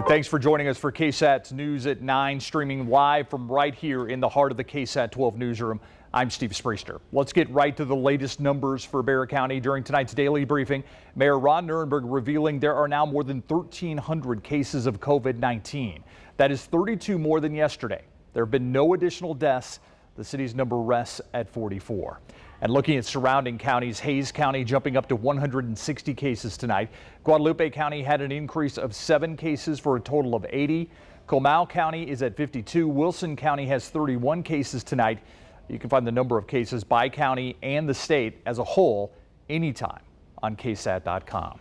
Thanks for joining us for KSAT's News at 9, streaming live from right here in the heart of the KSAT 12 newsroom. I'm Steve Spriester. Let's get right to the latest numbers for Bexar County during tonight's daily briefing. Mayor Ron Nirenberg revealing there are now more than 1,300 cases of COVID-19. That is 32 more than yesterday. There have been no additional deaths. The city's number rests at 44. And looking at surrounding counties, Hays County jumping up to 160 cases tonight. Guadalupe County had an increase of 7 cases for a total of 80. Comal County is at 52. Wilson County has 31 cases tonight. You can find the number of cases by county and the state as a whole anytime on KSAT.com.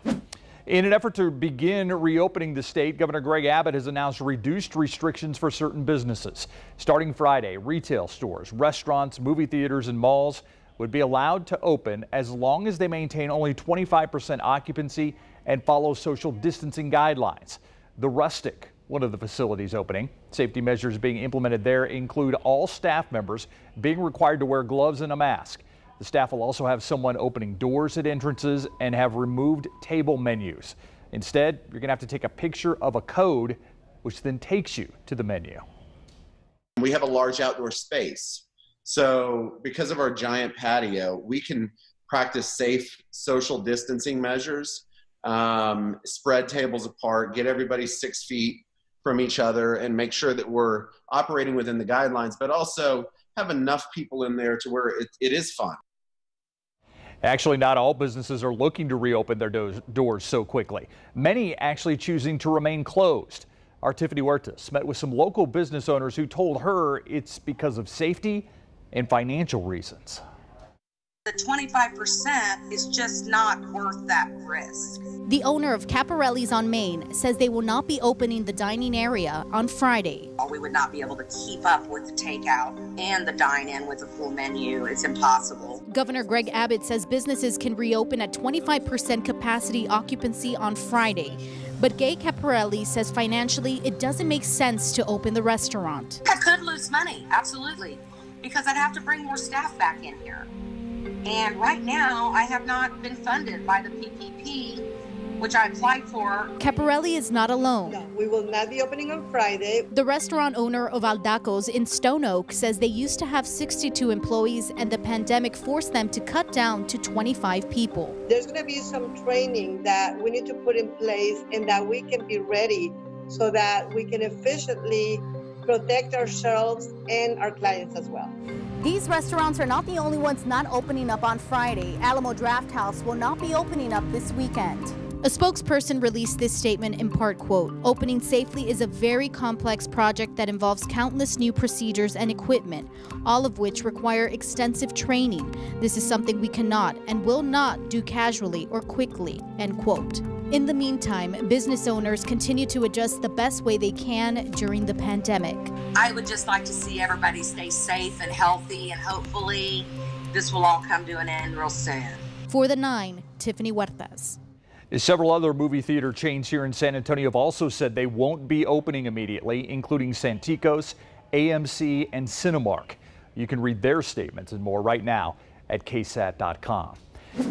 In an effort to begin reopening the state, Governor Greg Abbott has announced reduced restrictions for certain businesses. Starting Friday, retail stores, restaurants, movie theaters, and malls would be allowed to open as long as they maintain only 25% occupancy and follow social distancing guidelines. The Rustic, one of the facilities opening. Safety measures being implemented there include all staff members being required to wear gloves and a mask. The staff will also have someone opening doors at entrances and have removed table menus. Instead, you're going to have to take a picture of a code, which then takes you to the menu. We have a large outdoor space. So because of our giant patio, we can practice safe social distancing measures, spread tables apart, get everybody 6 feet from each other, and make sure that we're operating within the guidelines, but also have enough people in there to where it is fun. Actually, not all businesses are looking to reopen their doors so quickly. Many actually choosing to remain closed. Our Tiffany Huertas met with some local business owners who told her it's because of safety and financial reasons. The 25% is just not worth that risk. The owner of Caparelli's on Main says they will not be opening the dining area on Friday. We would not be able to keep up with the takeout and the dine-in with a full menu. It's impossible. Governor Greg Abbott says businesses can reopen at 25% capacity occupancy on Friday. But Gay Caparelli says financially it doesn't make sense to open the restaurant. I could lose money, absolutely, because I'd have to bring more staff back in here. And right now, I have not been funded by the PPP, which I applied for. Caparelli is not alone. No, we will not be opening on Friday. The restaurant owner of Aldacos in Stone Oak says they used to have 62 employees and the pandemic forced them to cut down to 25 people. There's going to be some training that we need to put in place and that we can be ready so that we can efficiently protect ourselves and our clients as well. These restaurants are not the only ones not opening up on Friday. Alamo Draft House will not be opening up this weekend. A spokesperson released this statement in part, quote, "Opening safely is a very complex project that involves countless new procedures and equipment, all of which require extensive training. This is something we cannot and will not do casually or quickly," end quote. In the meantime, business owners continue to adjust the best way they can during the pandemic. I would just like to see everybody stay safe and healthy, and hopefully this will all come to an end real soon. For the 9, Tiffany Huertas. Several other movie theater chains here in San Antonio have also said they won't be opening immediately, including Santikos, AMC, and Cinemark. You can read their statements and more right now at KSAT.com.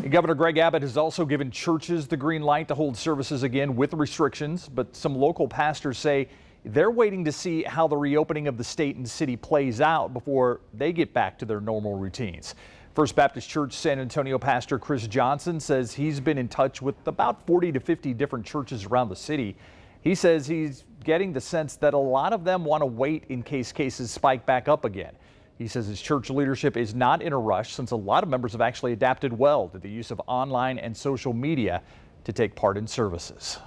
Governor Greg Abbott has also given churches the green light to hold services again with restrictions, but some local pastors say they're waiting to see how the reopening of the state and city plays out before they get back to their normal routines. First Baptist Church San Antonio pastor Chris Johnson says he's been in touch with about 40 to 50 different churches around the city. He says he's getting the sense that a lot of them want to wait in case cases spike back up again. He says his church leadership is not in a rush since a lot of members have actually adapted well to the use of online and social media to take part in services.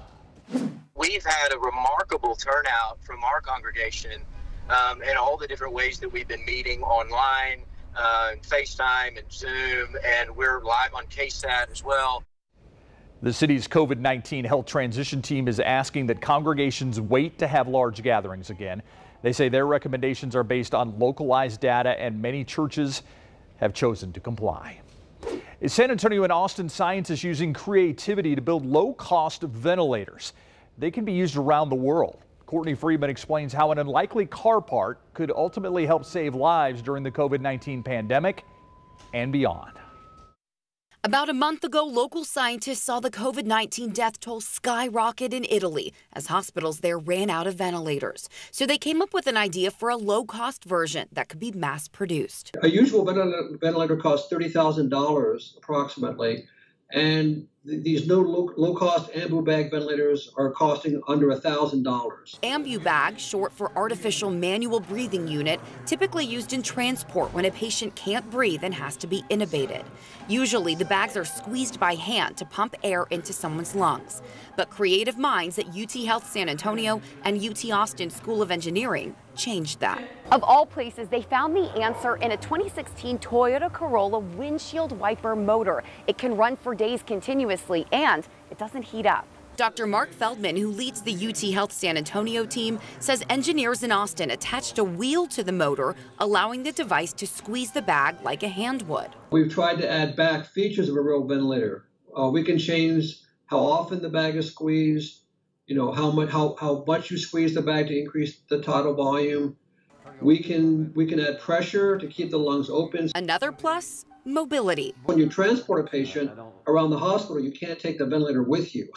We've had a remarkable turnout from our congregation and all the different ways that we've been meeting online, FaceTime and Zoom, and we're live on KSAT as well. The city's COVID-19 health transition team is asking that congregations wait to have large gatherings again. They say their recommendations are based on localized data, and many churches have chosen to comply. In San Antonio and Austin, science is using creativity to build low-cost ventilators. They can be used around the world. Courtney Friedman explains how an unlikely car part could ultimately help save lives during the COVID-19 pandemic and beyond. About a month ago, local scientists saw the COVID-19 death toll skyrocket in Italy as hospitals there ran out of ventilators. So they came up with an idea for a low-cost version that could be mass-produced. A usual ventilator costs $30,000 approximately, and these new low-cost ambu bag ventilators are costing under $1,000. Ambu bag, short for artificial manual breathing unit, typically used in transport when a patient can't breathe and has to be intubated. Usually, the bags are squeezed by hand to pump air into someone's lungs. But creative minds at UT Health San Antonio and UT Austin School of Engineering changed that. Of all places, they found the answer in a 2016 Toyota Corolla windshield wiper motor. It can run for days continuously and it doesn't heat up. Dr. Mark Feldman, who leads the UT Health San Antonio team, says engineers in Austin attached a wheel to the motor, allowing the device to squeeze the bag like a hand would. We've tried to add back features of a real ventilator. We can change how often the bag is squeezed, how much you squeeze the bag to increase the tidal volume. We can add pressure to keep the lungs open. Another plus, mobility. When you transport a patient around the hospital, you can't take the ventilator with you.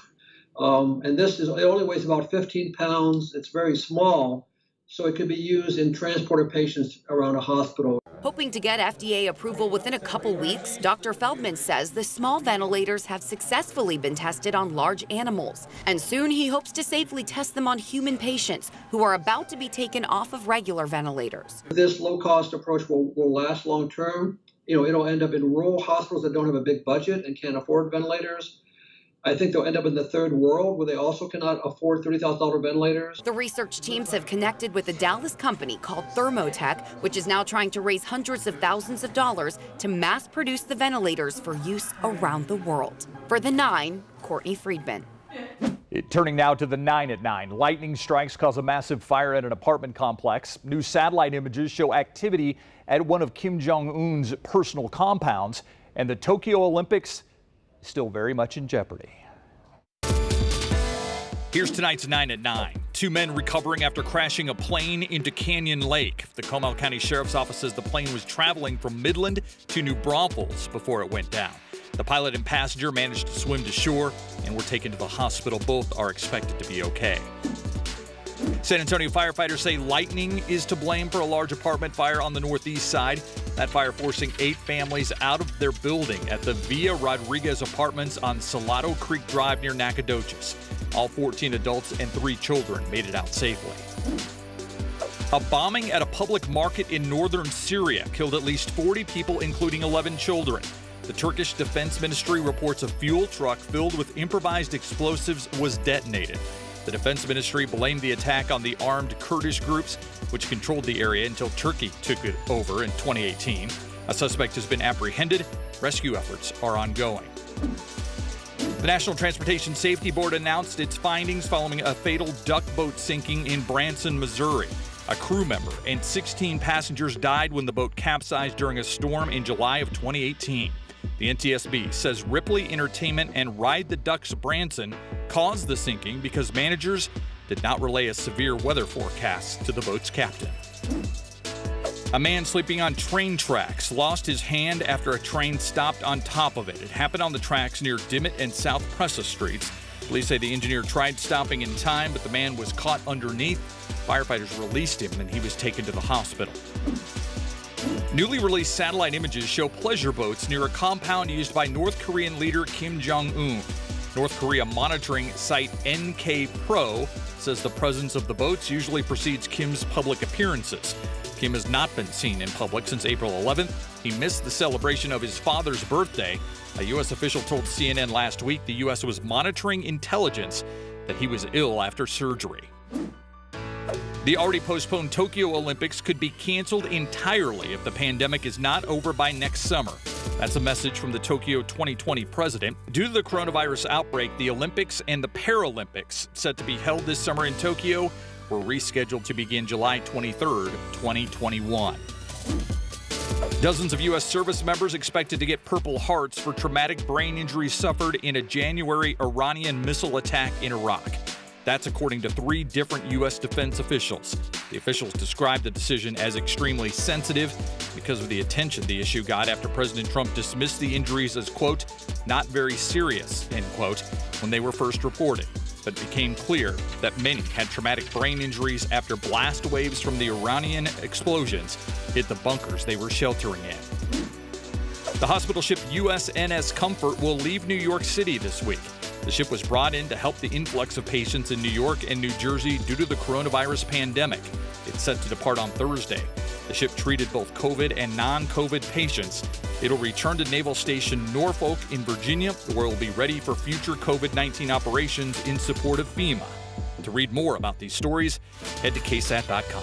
And it only weighs about 15 pounds. It's very small, so it could be used in transporting patients around a hospital. Hoping to get FDA approval within a couple weeks, Dr. Feldman says the small ventilators have successfully been tested on large animals. And soon he hopes to safely test them on human patients who are about to be taken off of regular ventilators. This low-cost approach will last long-term. It'll end up in rural hospitals that don't have a big budget and can't afford ventilators. I think they'll end up in the third world where they also cannot afford $30,000 ventilators. The research teams have connected with a Dallas company called Thermotech, which is now trying to raise hundreds of thousands of dollars to mass produce the ventilators for use around the world. For the 9, Courtney Friedman. Turning now to the 9 at 9. Lightning strikes cause a massive fire at an apartment complex. New satellite images show activity at one of Kim Jong-un's personal compounds, and the Tokyo Olympics still very much in jeopardy. Here's tonight's 9 at 9. 2 men recovering after crashing a plane into Canyon Lake. The Comal County Sheriff's Office says the plane was traveling from Midland to New Braunfels before it went down. The pilot and passenger managed to swim to shore and were taken to the hospital. Both are expected to be okay. San Antonio firefighters say lightning is to blame for a large apartment fire on the northeast side. That fire forcing 8 families out of their building at the Villa Rodriguez Apartments on Salado Creek Drive near Nacogdoches. All 14 adults and 3 children made it out safely. A bombing at a public market in northern Syria killed at least 40 people, including 11 children. The Turkish Defense Ministry reports a fuel truck filled with improvised explosives was detonated. The Defense Ministry blamed the attack on the armed Kurdish groups, which controlled the area until Turkey took it over in 2018. A suspect has been apprehended. Rescue efforts are ongoing. The National Transportation Safety Board announced its findings following a fatal duck boat sinking in Branson, Missouri. A crew member and 16 passengers died when the boat capsized during a storm in July of 2018. The NTSB says Ripley Entertainment and Ride the Ducks Branson caused the sinking because managers did not relay a severe weather forecast to the boat's captain. A man sleeping on train tracks lost his hand after a train stopped on top of it. It happened on the tracks near Dimmitt and South Presa Streets. Police say the engineer tried stopping in time, but the man was caught underneath. Firefighters released him and he was taken to the hospital. Newly released satellite images show pleasure boats near a compound used by North Korean leader Kim Jong-un. North Korea monitoring site NK Pro says the presence of the boats usually precedes Kim's public appearances. Kim has not been seen in public since April 11th. He missed the celebration of his father's birthday. A U.S. official told CNN last week the U.S. was monitoring intelligence that he was ill after surgery. The already postponed Tokyo Olympics could be canceled entirely if the pandemic is not over by next summer. That's a message from the Tokyo 2020 president. Due to the coronavirus outbreak, the Olympics and the Paralympics, set to be held this summer in Tokyo, were rescheduled to begin July 23rd, 2021. Dozens of U.S. service members expected to get Purple Hearts for traumatic brain injuries suffered in a January Iranian missile attack in Iraq. That's according to 3 different U.S. defense officials. The officials described the decision as extremely sensitive because of the attention the issue got after President Trump dismissed the injuries as, quote, not very serious, end quote, when they were first reported. But it became clear that many had traumatic brain injuries after blast waves from the Iranian explosions hit the bunkers they were sheltering in. The hospital ship USNS Comfort will leave New York City this week. The ship was brought in to help the influx of patients in New York and New Jersey due to the coronavirus pandemic. It's set to depart on Thursday. The ship treated both COVID and non-COVID patients. It'll return to Naval Station Norfolk in Virginia, where it will be ready for future COVID-19 operations in support of FEMA. To read more about these stories, head to KSAT.com.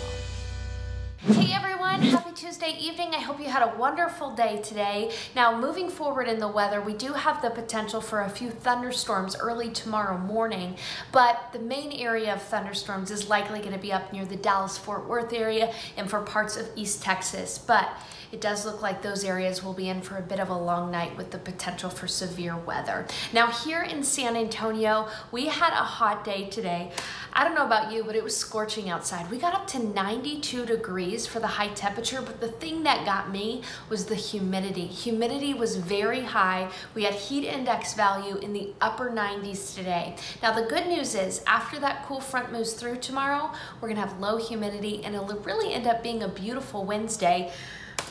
Hey everyone, happy Tuesday evening. I hope you had a wonderful day today. Now, moving forward in the weather, we do have the potential for a few thunderstorms early tomorrow morning, but the main area of thunderstorms is likely going to be up near the Dallas-Fort Worth area and for parts of East Texas. But it does look like those areas will be in for a bit of a long night with the potential for severe weather. Now, here in San Antonio, we had a hot day today. I don't know about you, but it was scorching outside. We got up to 92 degrees for the high temperature, but the thing that got me was the humidity. Humidity was very high. We had heat index value in the upper 90s today. Now, the good news is after that cool front moves through tomorrow, we're gonna have low humidity and it'll really end up being a beautiful Wednesday.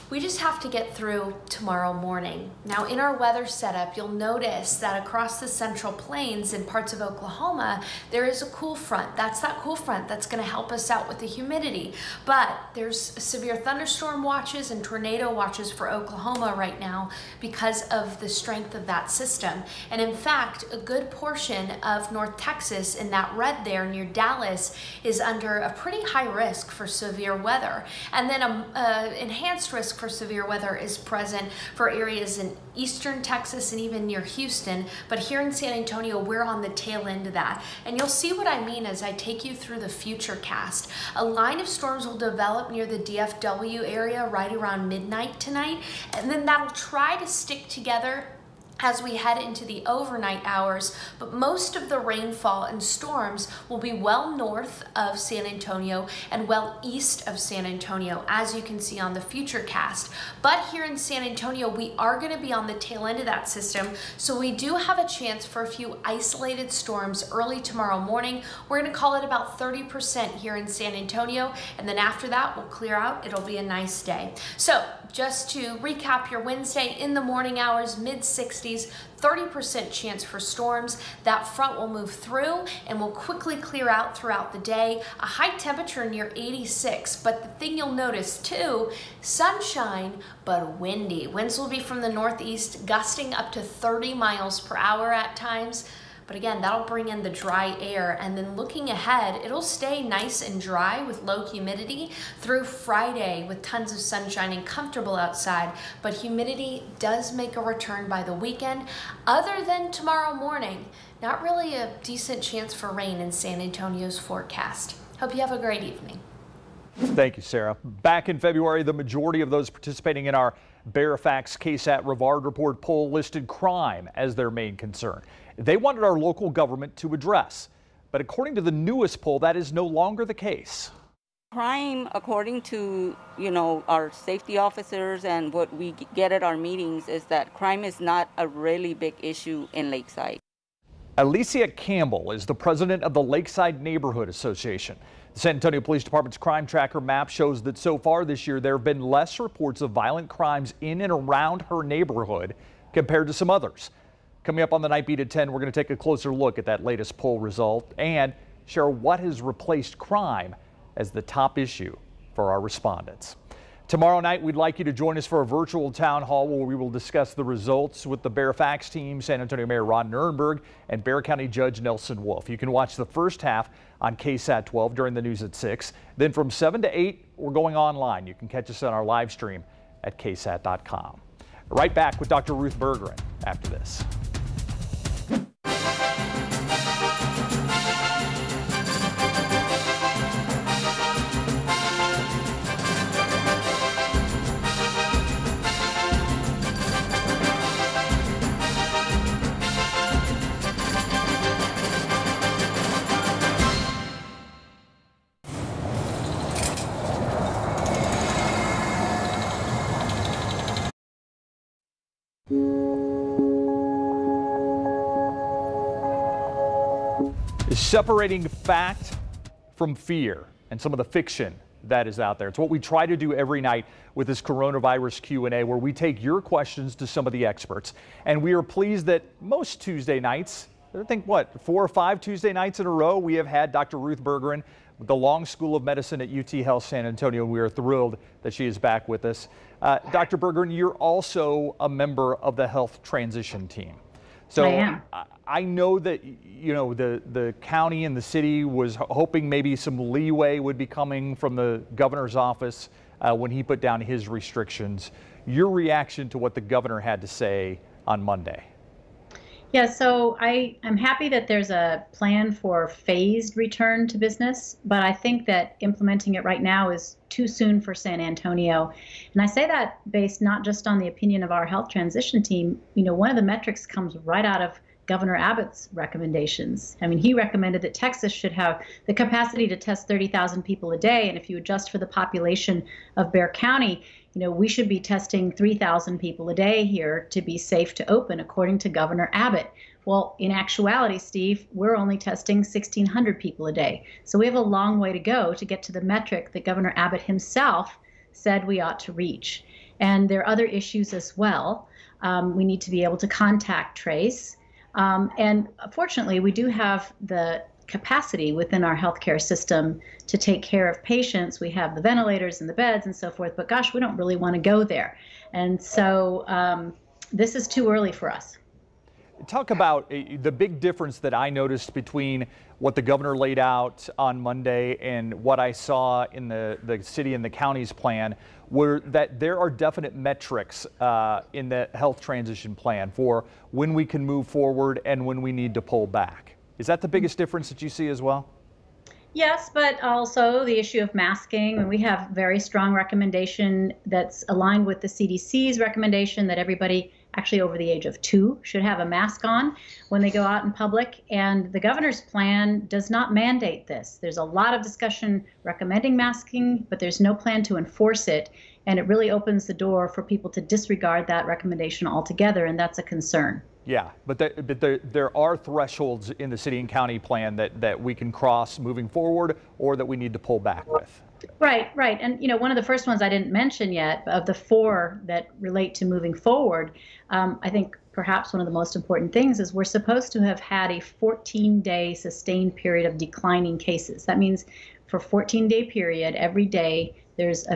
We just have to get through tomorrow morning. Now, in our weather setup, you'll notice that across the Central Plains and parts of Oklahoma, there is a cool front. That's that cool front that's gonna help us out with the humidity. But there's severe thunderstorm watches and tornado watches for Oklahoma right now because of the strength of that system. And in fact, a good portion of North Texas in that red there near Dallas is under a pretty high risk for severe weather. And then an enhanced risk for severe weather is present for areas in eastern Texas and even near Houston, but here in San Antonio, we're on the tail end of that. And you'll see what I mean as I take you through the future cast. A line of storms will develop near the DFW area right around midnight tonight, and then that'll try to stick together as we head into the overnight hours, but most of the rainfall and storms will be well north of San Antonio and well east of San Antonio, as you can see on the future cast. But here in San Antonio, we are going to be on the tail end of that system, so we do have a chance for a few isolated storms early tomorrow morning. We're going to call it about 30% here in San Antonio, and then after that, we'll clear out. It'll be a nice day. So just to recap your Wednesday, in the morning hours, mid-60s, 30% chance for storms. That front will move through and will quickly clear out throughout the day. A high temperature near 86, but the thing you'll notice too, sunshine, but windy. Winds will be from the northeast, gusting up to 30 miles per hour at times. But again, that'll bring in the dry air, and then looking ahead, it'll stay nice and dry with low humidity through Friday with tons of sunshine and comfortable outside. But humidity does make a return by the weekend. Other than tomorrow morning, not really a decent chance for rain in San Antonio's forecast. Hope you have a great evening. Thank you, Sarah. Back in February, the majority of those participating in our Verifax KSAT Rivard Report poll listed crime as their main concern. They wanted our local government to address. But according to the newest poll, that is no longer the case. Crime, according to, our safety officers and what we get at our meetings, is that crime is not a really big issue in Lakeside. Alicia Campbell is the president of the Lakeside Neighborhood Association. The San Antonio Police Department's crime tracker map shows that so far this year there have been less reports of violent crimes in and around her neighborhood compared to some others. Coming up on the Night Beat at 10, we're going to take a closer look at that latest poll result and share what has replaced crime as the top issue for our respondents. Tomorrow night, we'd like you to join us for a virtual town hall where we will discuss the results with the Verifax team, San Antonio Mayor Ron Nirenberg, and Bexar County Judge Nelson Wolff. You can watch the first half on KSAT 12 during the news at 6. Then from 7 to 8, we're going online. You can catch us on our live stream at KSAT.com. Right back with Dr. Ruth Bergeron after this. Separating fact from fear and some of the fiction that is out there. It's what we try to do every night with this coronavirus Q&A, where we take your questions to some of the experts. And we are pleased that most Tuesday nights, I think 4 or 5 Tuesday nights in a row, we have had Dr. Ruth Bergeron with the Long School of Medicine at UT Health San Antonio. We are thrilled that she is back with us. Dr. Bergeron, you're also a member of the health transition team. So I am. I know that, you know, the county and the city was hoping maybe some leeway would be coming from the governor's office when he put down his restrictions. Your reaction to what the governor had to say on Monday? Yeah, so I'm happy that there's a plan for phased return to business, but I think that implementing it right now is too soon for San Antonio. And I say that based not just on the opinion of our health transition team. You know, one of the metrics comes right out of Governor Abbott's recommendations. I mean, he recommended that Texas should have the capacity to test 30,000 people a day. And if you adjust for the population of Bexar County, you know, we should be testing 3,000 people a day here to be safe to open, according to Governor Abbott. Well, in actuality, Steve, we're only testing 1,600 people a day. So we have a long way to go to get to the metric that Governor Abbott himself said we ought to reach. And there are other issues as well. We need to be able to contact trace. And fortunately, we do have the capacity within our healthcare system to take care of patients. We have the ventilators and the beds and so forth, but gosh, we don't really want to go there. And so this is too early for us. Talk about the big difference that I noticed between what the governor laid out on Monday and what I saw in the city and the county's plan, were that there are definite metrics in the health transition plan for when we can move forward and when we need to pull back. Is that the biggest difference that you see as well? Yes, but also the issue of masking. And we have very strong recommendation that's aligned with the CDC's recommendation that everybody actually over the age of 2 should have a mask on when they go out in public. And the governor's plan does not mandate this. There's a lot of discussion recommending masking, but there's no plan to enforce it. And it really opens the door for people to disregard that recommendation altogether, and that's a concern. Yeah, but there are thresholds in the city and county plan that we can cross moving forward or that we need to pull back with. Right, right. And, you know, one of the first ones I didn't mention yet of the 4 that relate to moving forward, I think perhaps one of the most important things is we're supposed to have had a 14-day sustained period of declining cases. That means for a 14-day period, every day there's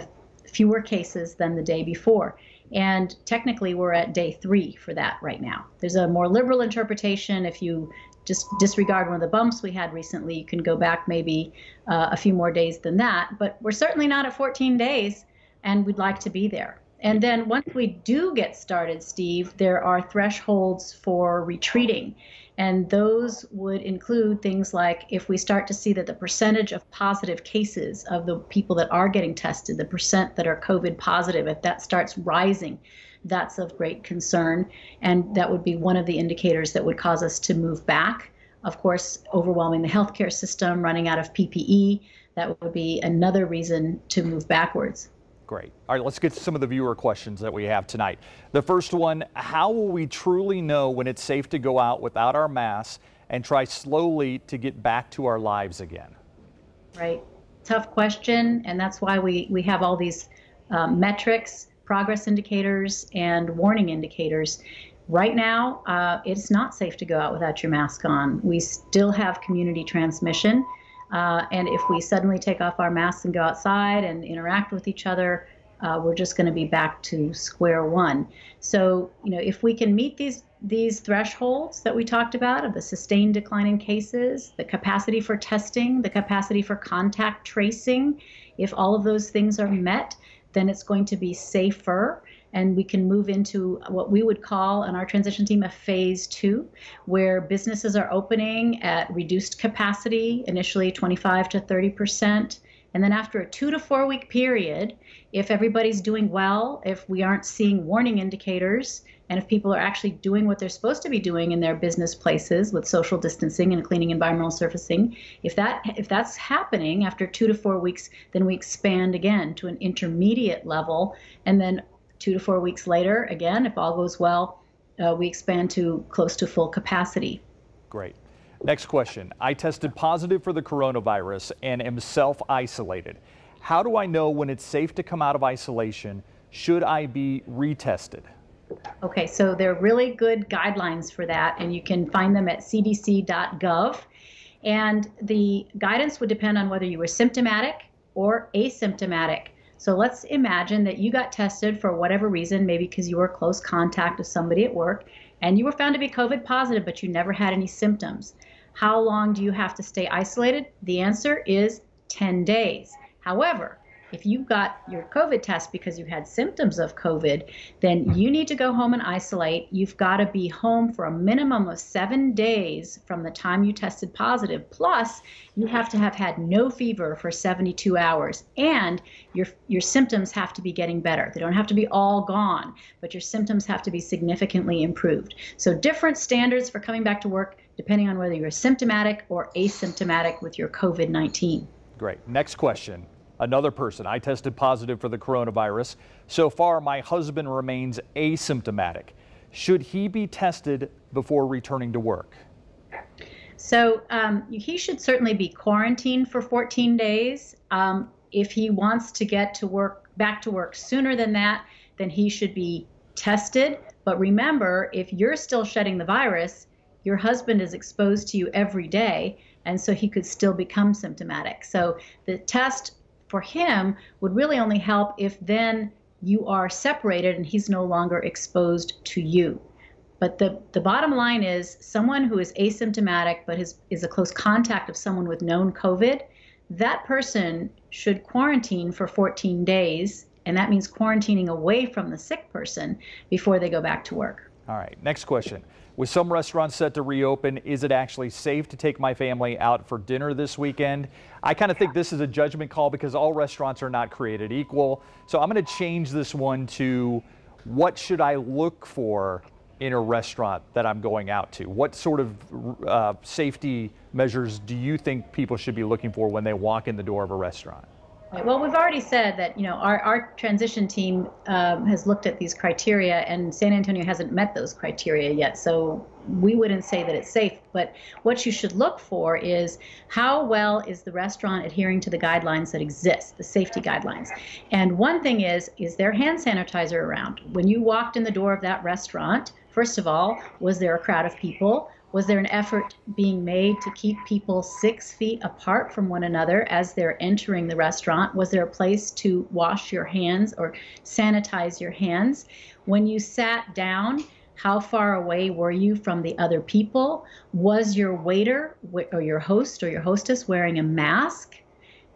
fewer cases than the day before. And technically, we're at day 3 for that right now. There's a more liberal interpretation. If you just disregard one of the bumps we had recently, you can go back maybe a few more days than that. But we're certainly not at 14 days, and we'd like to be there. And then once we do get started, Steve, there are thresholds for retreating. And those would include things like if we start to see that the percentage of positive cases of the people that are getting tested, the percent that are COVID positive, if that starts rising, that's of great concern. And that would be one of the indicators that would cause us to move back. Of course, overwhelming the healthcare system, running out of PPE, that would be another reason to move backwards. Great. All right, let's get to some of the viewer questions that we have tonight. The first one, how will we truly know when it's safe to go out without our masks and try slowly to get back to our lives again? Right. Tough question. And that's why we have all these metrics, progress indicators, and warning indicators. Right now, it's not safe to go out without your mask on. We still have community transmission. And if we suddenly take off our masks and go outside and interact with each other, we're just going to be back to square one. So, you know, if we can meet these thresholds that we talked about of the sustained decline in cases, the capacity for testing, the capacity for contact tracing, if all of those things are met, then it's going to be safer. And we can move into what we would call on our transition team a phase 2, where businesses are opening at reduced capacity, initially 25 to 30%. And then after a 2 to 4 week period, if everybody's doing well, if we aren't seeing warning indicators, and if people are actually doing what they're supposed to be doing in their business places with social distancing and cleaning environmental surfacing, if that's happening after 2 to 4 weeks, then we expand again to an intermediate level. And then 2 to 4 weeks later, again, if all goes well, we expand to close to full capacity. Great. Next question. I tested positive for the coronavirus and am self-isolated. How do I know when it's safe to come out of isolation? Should I be retested? Okay, so there are really good guidelines for that, and you can find them at cdc.gov. And the guidance would depend on whether you were symptomatic or asymptomatic. So let's imagine that you got tested for whatever reason, maybe because you were a close contact with somebody at work, and you were found to be COVID positive, but you never had any symptoms. How long do you have to stay isolated? The answer is 10 days. However, if you got your COVID test because you had symptoms of COVID, then you need to go home and isolate. You've got to be home for a minimum of 7 days from the time you tested positive. Plus, you have to have had no fever for 72 hours. And your symptoms have to be getting better. They don't have to be all gone, but your symptoms have to be significantly improved. So different standards for coming back to work depending on whether you're symptomatic or asymptomatic with your COVID-19. Great. Next question. Another person. I tested positive for the coronavirus. So far, my husband remains asymptomatic. Should he be tested before returning to work? So he should certainly be quarantined for 14 days. If he wants to get to back to work sooner than that, then he should be tested. But remember, if you're still shedding the virus, your husband is exposed to you every day, and so he could still become symptomatic. So the test for him would really only help if then you are separated and he's no longer exposed to you. But the bottom line is someone who is asymptomatic but is a close contact of someone with known COVID, that person should quarantine for 14 days, and that means quarantining away from the sick person before they go back to work. All right, next question. With some restaurants set to reopen, is it actually safe to take my family out for dinner this weekend? I kind of think this is a judgment call because all restaurants are not created equal. So I'm going to change this one to what should I look for in a restaurant that I'm going out to? What sort of safety measures do you think people should be looking for when they walk in the door of a restaurant? Well, we've already said that, our transition team has looked at these criteria, and San Antonio hasn't met those criteria yet. So we wouldn't say that it's safe. But what you should look for is how well is the restaurant adhering to the guidelines that exist, the safety guidelines. And one thing is there hand sanitizer around? When you walked in the door of that restaurant, first of all, was there a crowd of people? Was there an effort being made to keep people 6 feet apart from one another as they're entering the restaurant? Was there a place to wash your hands or sanitize your hands? When you sat down, how far away were you from the other people? Was your waiter or your host or your hostess wearing a mask?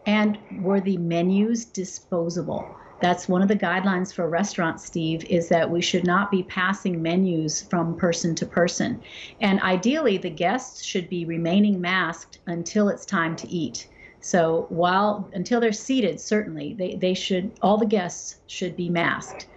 And were the menus disposable? That's one of the guidelines for restaurants, Steve, is that we should not be passing menus from person to person. And ideally, the guests should be remaining masked until it's time to eat. So until they're seated, certainly, all the guests should be masked.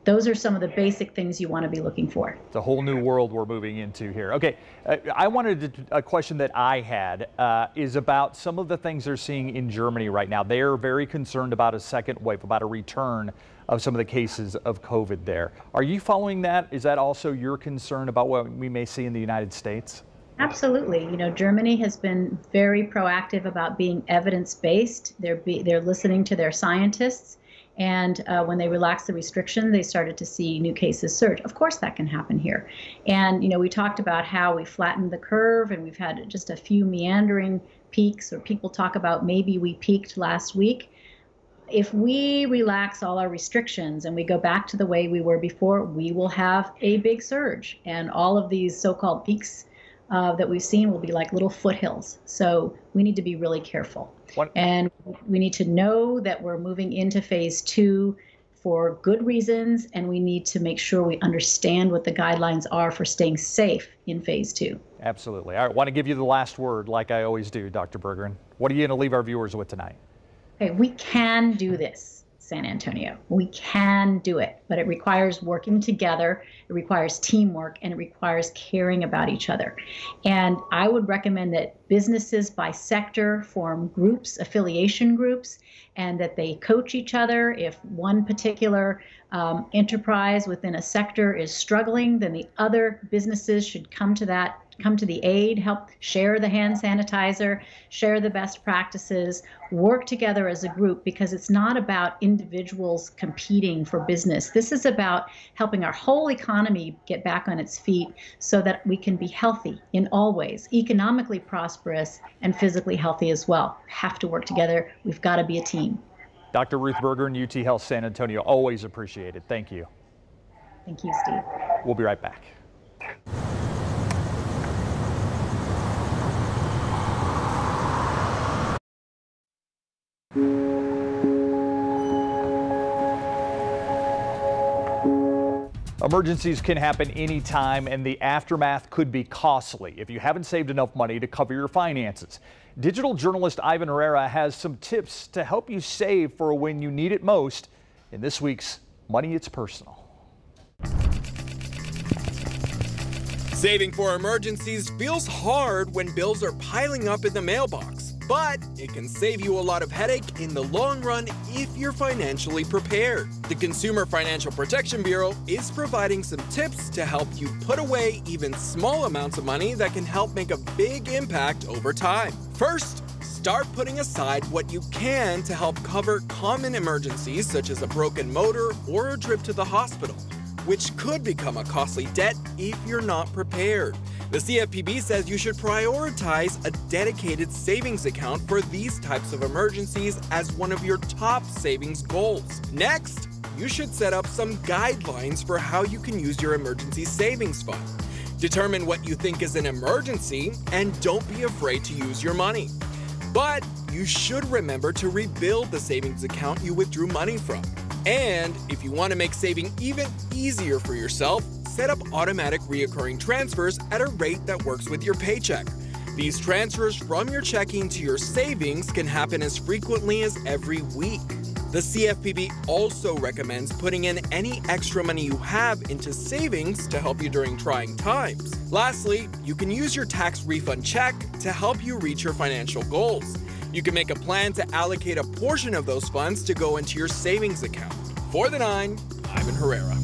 Those are some of the basic things you want to be looking for. It's a whole new world we're moving into here. Okay, a question that I had is about some of the things they're seeing in Germany right now. They are very concerned about a second wave, about a return of some of the cases of COVID there. Are you following that? Is that also your concern about what we may see in the United States? Absolutely. Germany has been very proactive about being evidence-based. They're listening to their scientists. And when they relaxed the restriction, they started to see new cases surge. Of course, that can happen here. And, we talked about how we flattened the curve and we've had just a few meandering peaks, or people talk about maybe we peaked last week. If we relax all our restrictions and we go back to the way we were before, we will have a big surge. And all of these so-called peaks that we've seen will be like little foothills. So we need to be really careful. And we need to know that we're moving into phase 2 for good reasons, and we need to make sure we understand what the guidelines are for staying safe in phase 2. Absolutely. All right, I want to give you the last word like I always do, Dr. Bergeron. What are you going to leave our viewers with tonight? Okay, we can do this, San Antonio. We can do it, but it requires working together, it requires teamwork, and it requires caring about each other. And I would recommend that businesses by sector form groups, affiliation groups, and that they coach each other. If one particular enterprise within a sector is struggling, then the other businesses should come to that come to the aid, help share the hand sanitizer, share the best practices, work together as a group, because it's not about individuals competing for business. This is about helping our whole economy get back on its feet so that we can be healthy in all ways, economically prosperous and physically healthy as well. We have to work together. We've got to be a team. Dr. Ruth Berger and UT Health San Antonio, always appreciated. Thank you. Thank you, Steve. We'll be right back. Emergencies can happen anytime, and the aftermath could be costly if you haven't saved enough money to cover your finances. Digital journalist Ivan Herrera has some tips to help you save for when you need it most in this week's Money It's Personal. Saving for emergencies feels hard when bills are piling up in the mailbox, but it can save you a lot of headache in the long run if you're financially prepared. The Consumer Financial Protection Bureau is providing some tips to help you put away even small amounts of money that can help make a big impact over time. First, start putting aside what you can to help cover common emergencies such as a broken motor or a trip to the hospital, which could become a costly debt if you're not prepared. The CFPB says you should prioritize a dedicated savings account for these types of emergencies as one of your top savings goals. Next, you should set up some guidelines for how you can use your emergency savings fund. Determine what you think is an emergency and don't be afraid to use your money. But you should remember to rebuild the savings account you withdrew money from. And if you want to make saving even easier for yourself, set up automatic reoccurring transfers at a rate that works with your paycheck. These transfers from your checking to your savings can happen as frequently as every week. The CFPB also recommends putting in any extra money you have into savings to help you during trying times. Lastly, you can use your tax refund check to help you reach your financial goals. You can make a plan to allocate a portion of those funds to go into your savings account. For the 9, Ivan Herrera.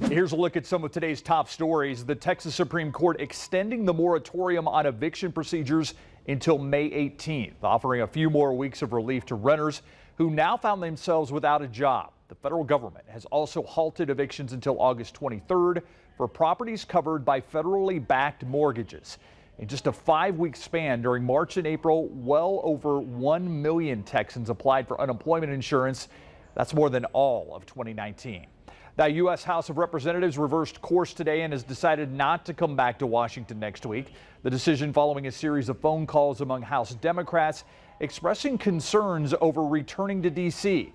Here's a look at some of today's top stories. The Texas Supreme Court extending the moratorium on eviction procedures until May 18th, offering a few more weeks of relief to renters who now found themselves without a job. The federal government has also halted evictions until August 23rd for properties covered by federally backed mortgages. In just a 5-week span during March and April, well over 1 million Texans applied for unemployment insurance. That's more than all of 2019. The U.S. House of Representatives reversed course today and has decided not to come back to Washington next week. The decision following a series of phone calls among House Democrats expressing concerns over returning to D.C.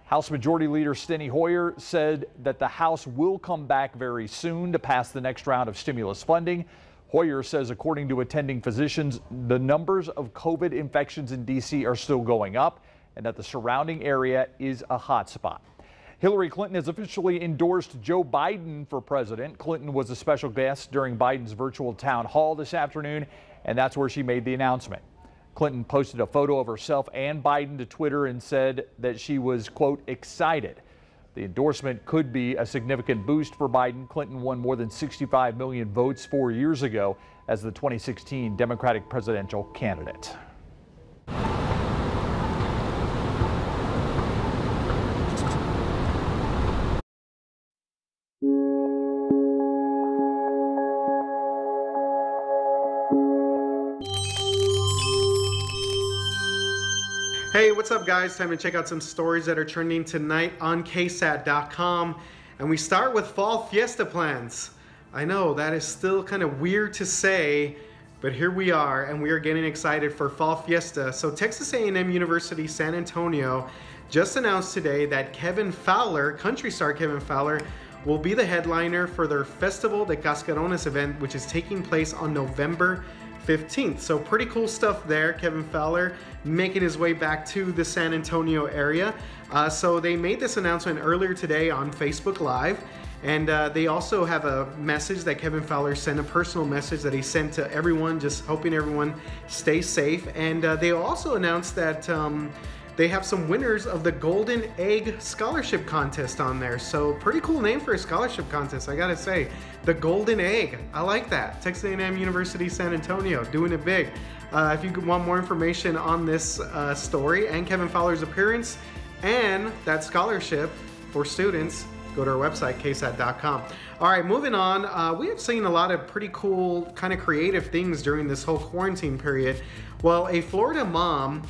House Majority Leader Steny Hoyer said that the House will come back very soon to pass the next round of stimulus funding. Hoyer says, according to attending physicians, the numbers of COVID infections in D.C. are still going up and that the surrounding area is a hot spot. Hillary Clinton has officially endorsed Joe Biden for president. Clinton was a special guest during Biden's virtual town hall this afternoon, and that's where she made the announcement. Clinton posted a photo of herself and Biden to Twitter and said that she was, quote, excited. The endorsement could be a significant boost for Biden. Clinton won more than 65 million votes 4 years ago as the 2016 Democratic presidential candidate. Hey, what's up guys? Time to check out some stories that are trending tonight on KSAT.com. And we start with fall fiesta plans. I know that is still kind of weird to say, but here we are and we are getting excited for fall fiesta. So Texas A&M University San Antonio just announced today that Kevin Fowler, country star Kevin Fowler, will be the headliner for their Festival de Cascarones event, which is taking place on November 15th. So pretty cool stuff there. Kevin Fowler making his way back to the San Antonio area. So they made this announcement earlier today on Facebook Live. And they also have a message that Kevin Fowler sent, a personal message that he sent to everyone, just hoping everyone stays safe. And they also announced that they have some winners of the Golden Egg Scholarship Contest on there. So pretty cool name for a scholarship contest, I gotta say. The Golden Egg, I like that. Texas A&M University San Antonio, doing it big. If you want more information on this story and Kevin Fowler's appearance and that scholarship for students, go to our website, KSAT.com. All right, moving on. We have seen a lot of pretty cool, kind of creative things during this whole quarantine period. Well, a Florida mom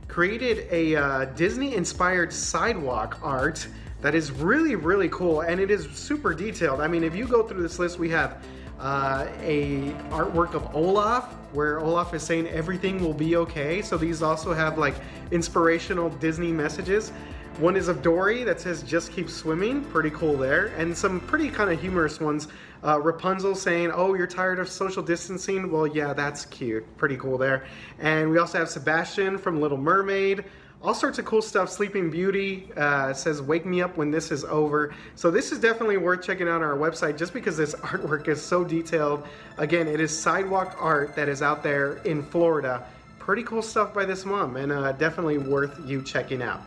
created a Disney-inspired sidewalk art that is really, really cool, and it is super detailed. I mean, if you go through this list, we have a artwork of Olaf, where Olaf is saying everything will be okay. So these also have like inspirational Disney messages. One is of Dory that says just keep swimming, pretty cool there. And some pretty kind of humorous ones. Rapunzel saying, oh, you're tired of social distancing? Well, yeah, that's cute, pretty cool there. And we also have Sebastian from Little Mermaid. All sorts of cool stuff. Sleeping Beauty says, wake me up when this is over. So this is definitely worth checking out on our website just because this artwork is so detailed. Again, it is sidewalk art that is out there in Florida. Pretty cool stuff by this mom, and definitely worth you checking out.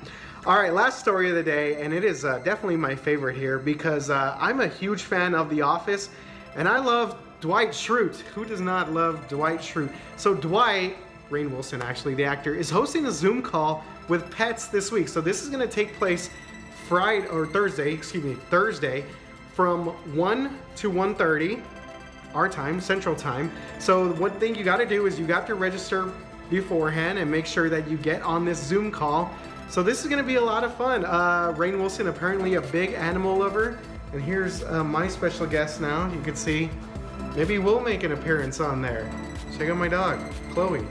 All right, last story of the day, and it is definitely my favorite here because I'm a huge fan of The Office, and I love Dwight Schrute. Who does not love Dwight Schrute? So Dwight, Rainn Wilson actually, the actor, is hosting a Zoom call with pets this week. So this is going to take place Thursday from 1 to 1:30 our time, Central Time. So one thing you got to do is you got to register beforehand and make sure that you get on this Zoom call. So this is going to be a lot of fun. Rainn Wilson, apparently a big animal lover. And here's my special guest now. You can see, maybe we'll make an appearance on there. Check out my dog, Chloe.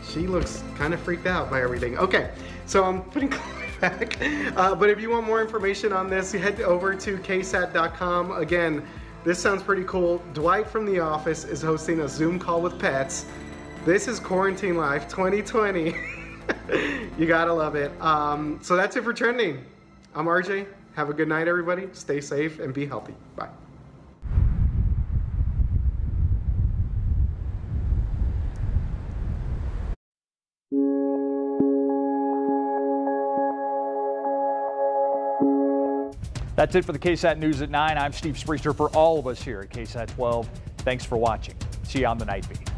She looks kind of freaked out by everything. Okay, so I'm putting Chloe back. But if you want more information on this, head over to KSAT.com. Again, this sounds pretty cool. Dwight from The Office is hosting a Zoom call with pets. This is Quarantine Life 2020. You gotta love it. So that's it for Trending. I'm RJ. Have a good night, everybody. Stay safe and be healthy. Bye. That's it for the KSAT News at 9. I'm Steve Spriester for all of us here at KSAT 12. Thanks for watching. See you on the Night Beat.